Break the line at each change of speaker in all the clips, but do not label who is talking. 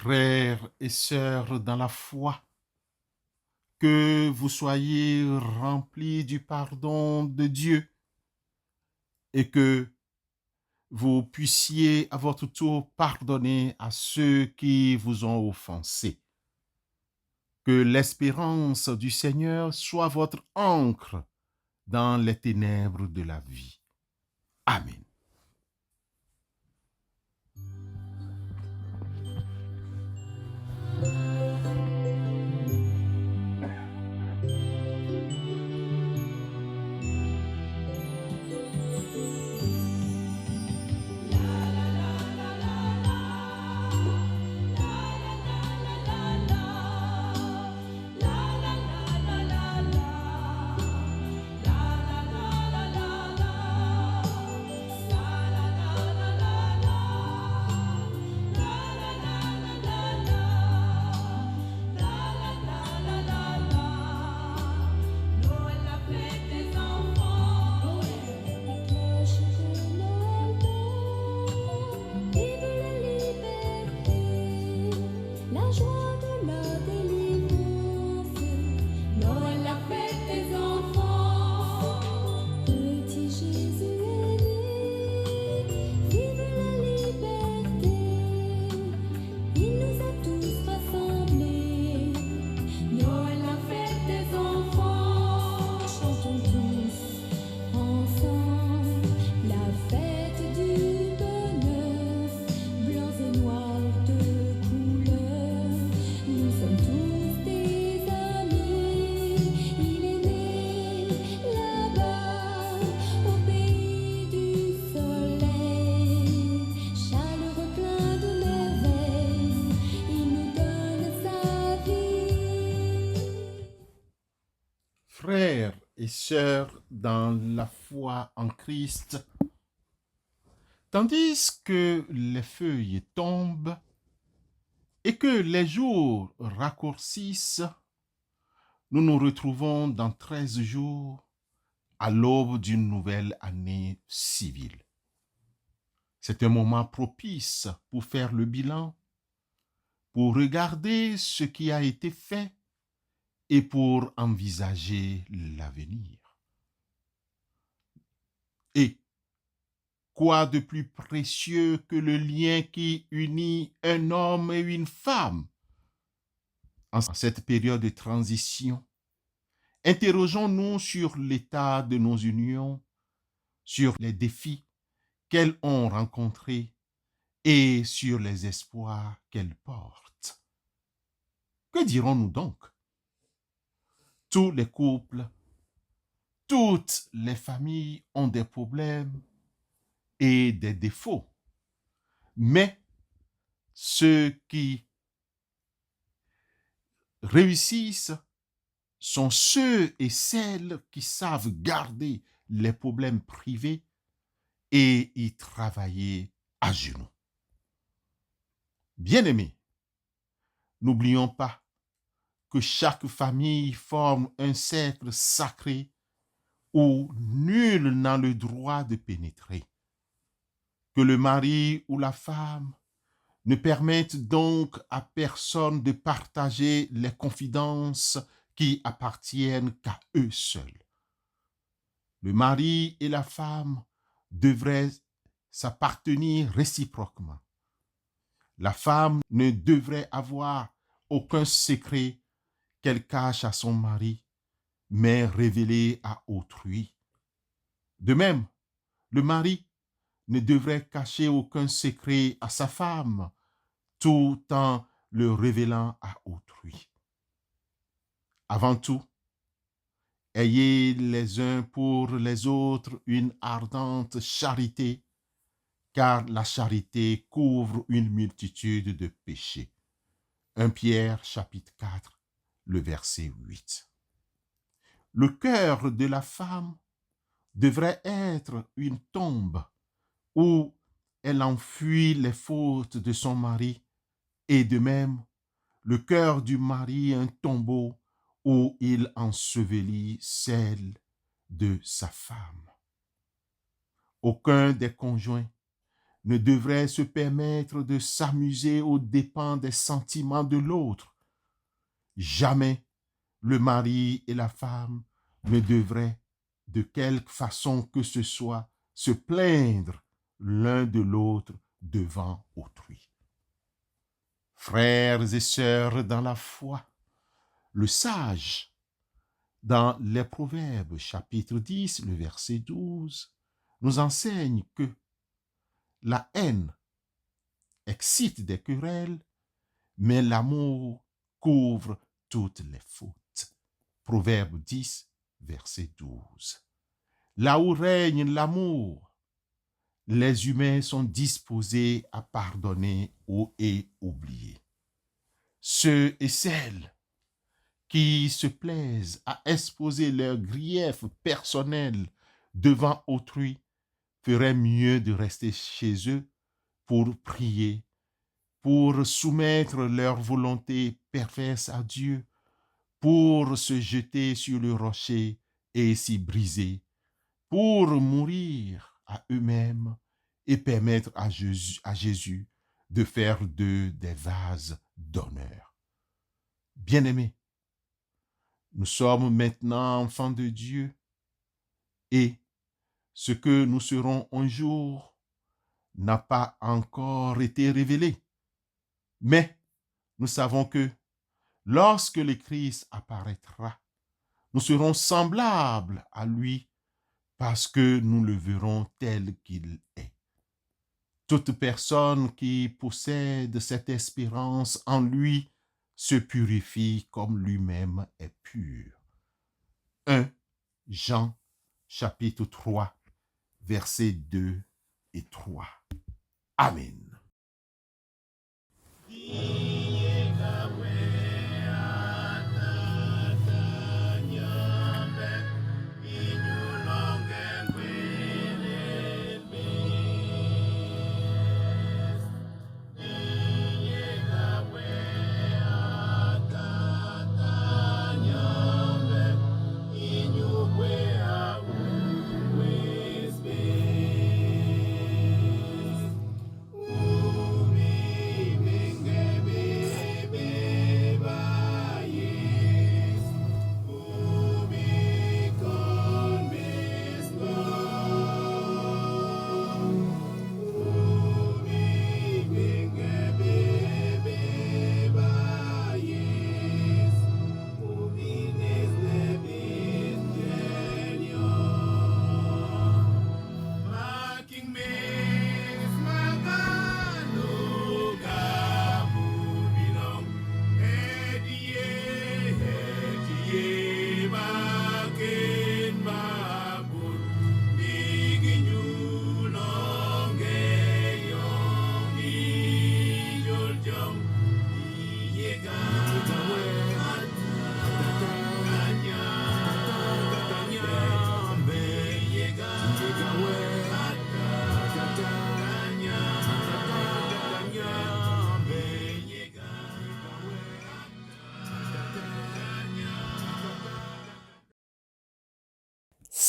Frères et sœurs dans la foi, que vous soyez remplis du pardon de Dieu et que vous puissiez à votre tour pardonner à ceux qui vous ont offensés. Que l'espérance du Seigneur soit votre ancre dans les ténèbres de la vie. Amen. Frères et sœurs dans la foi en Christ, tandis que les feuilles tombent et que les jours raccourcissent, nous nous retrouvons dans 13 jours à l'aube d'une nouvelle année civile. C'est un moment propice pour faire le bilan, pour regarder ce qui a été fait et pour envisager l'avenir. Et quoi de plus précieux que le lien qui unit un homme et une femme en cette période de transition? Interrogeons-nous sur l'état de nos unions, sur les défis qu'elles ont rencontrés et sur les espoirs qu'elles portent. Que dirons-nous donc? Tous les couples, toutes les familles ont des problèmes et des défauts. Mais ceux qui réussissent sont ceux et celles qui savent garder les problèmes privés et y travailler à genoux. Bien-aimés, n'oublions pas que chaque famille forme un cercle sacré où nul n'a le droit de pénétrer. Que le mari ou la femme ne permettent donc à personne de partager les confidences qui appartiennent qu'à eux seuls. Le mari et la femme devraient s'appartenir réciproquement. La femme ne devrait avoir aucun secret qu'elle cache à son mari, mais révélé à autrui. De même, le mari ne devrait cacher aucun secret à sa femme, tout en le révélant à autrui. Avant tout, ayez les uns pour les autres une ardente charité, car la charité couvre une multitude de péchés. 1 Pierre chapitre 4, le verset 8. Le cœur de la femme devrait être une tombe où elle enfuit les fautes de son mari, et de même, le cœur du mari un tombeau où il ensevelit celle de sa femme. Aucun des conjoints ne devrait se permettre de s'amuser aux dépens des sentiments de l'autre. Jamais le mari et la femme ne devraient, de quelque façon que ce soit, se plaindre l'un de l'autre devant autrui. Frères et sœurs dans la foi, le sage, dans les Proverbes, chapitre 10, le verset 12, nous enseigne que la haine excite des querelles, mais l'amour couvre toutes les fautes. Proverbe 10, verset 12. Là où règne l'amour, les humains sont disposés à pardonner et oublier. Ceux et celles qui se plaisent à exposer leurs griefs personnels devant autrui feraient mieux de rester chez eux pour prier, pour soumettre leur volonté perverse à Dieu, pour se jeter sur le rocher et s'y briser, pour mourir à eux-mêmes et permettre à Jésus de faire d'eux des vases d'honneur. Bien-aimés, nous sommes maintenant enfants de Dieu et ce que nous serons un jour n'a pas encore été révélé. Mais nous savons que lorsque le Christ apparaîtra, nous serons semblables à lui parce que nous le verrons tel qu'il est. Toute personne qui possède cette espérance en lui se purifie comme lui-même est pur. 1 Jean chapitre 3, versets 2 et 3. Amen.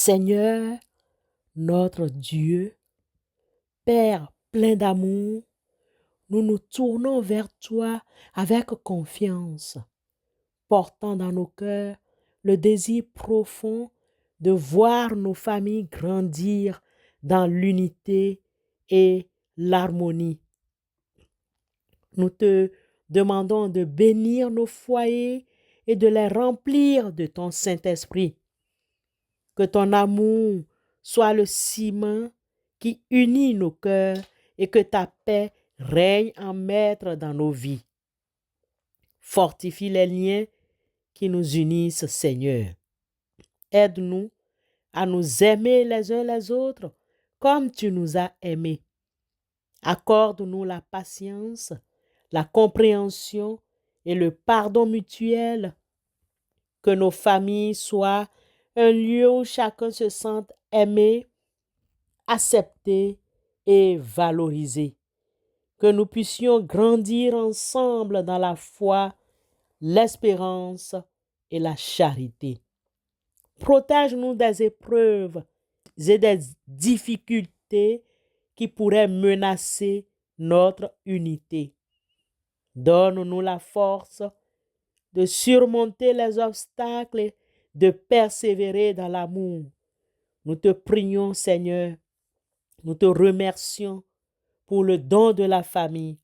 Seigneur, notre Dieu, Père plein d'amour, nous nous tournons vers toi avec confiance, portant dans nos cœurs le désir profond de voir nos familles grandir dans l'unité et l'harmonie. Nous te demandons de bénir nos foyers et de les remplir de ton Saint-Esprit. Que ton amour soit le ciment qui unit nos cœurs et que ta paix règne en maître dans nos vies. Fortifie les liens qui nous unissent, Seigneur. Aide-nous à nous aimer les uns les autres comme tu nous as aimés. Accorde-nous la patience, la compréhension et le pardon mutuel. Que nos familles soient un lieu où chacun se sente aimé, accepté et valorisé. Que nous puissions grandir ensemble dans la foi, l'espérance et la charité. Protège-nous des épreuves et des difficultés qui pourraient menacer notre unité. Donne-nous la force de surmonter les obstacles et de persévérer dans l'amour. Nous te prions, Seigneur, nous te remercions pour le don de la famille.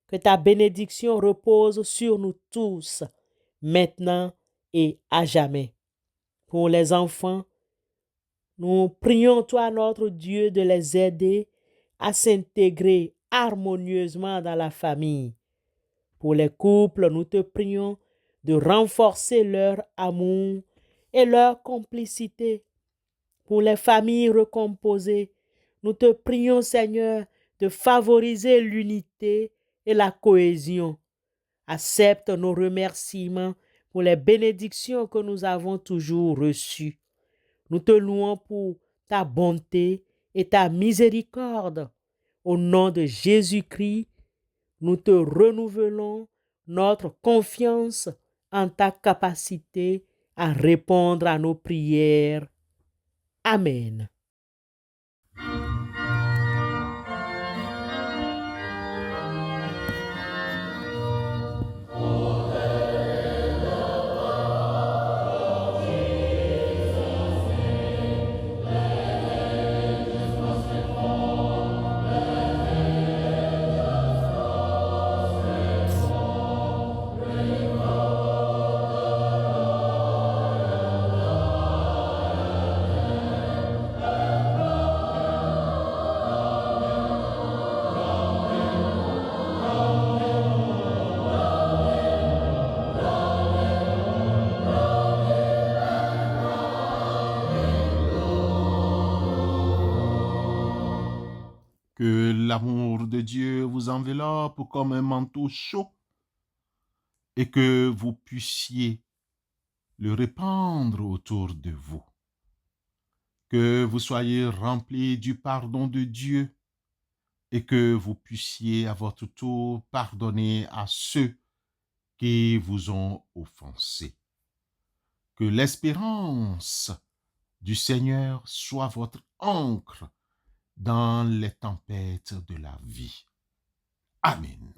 Que ta bénédiction repose sur nous tous, maintenant et à jamais. Pour les enfants, nous prions, toi, notre Dieu, de les aider à s'intégrer harmonieusement dans la famille. Pour les couples, nous te prions de renforcer leur amour et leur complicité. Pour les familles recomposées, nous te prions, Seigneur, de favoriser l'unité et la cohésion. Accepte nos remerciements pour les bénédictions que nous avons toujours reçues. Nous te louons pour ta bonté et ta miséricorde. Au nom de Jésus-Christ, nous te renouvelons notre confiance en ta capacité à répondre à nos prières. Amen.
Que l'amour de Dieu vous enveloppe comme un manteau chaud et que vous puissiez le répandre autour de vous. Que vous soyez remplis du pardon de Dieu et que vous puissiez à votre tour pardonner à ceux qui vous ont offensé. Que l'espérance du Seigneur soit votre ancre dans les tempêtes de la vie. Amen.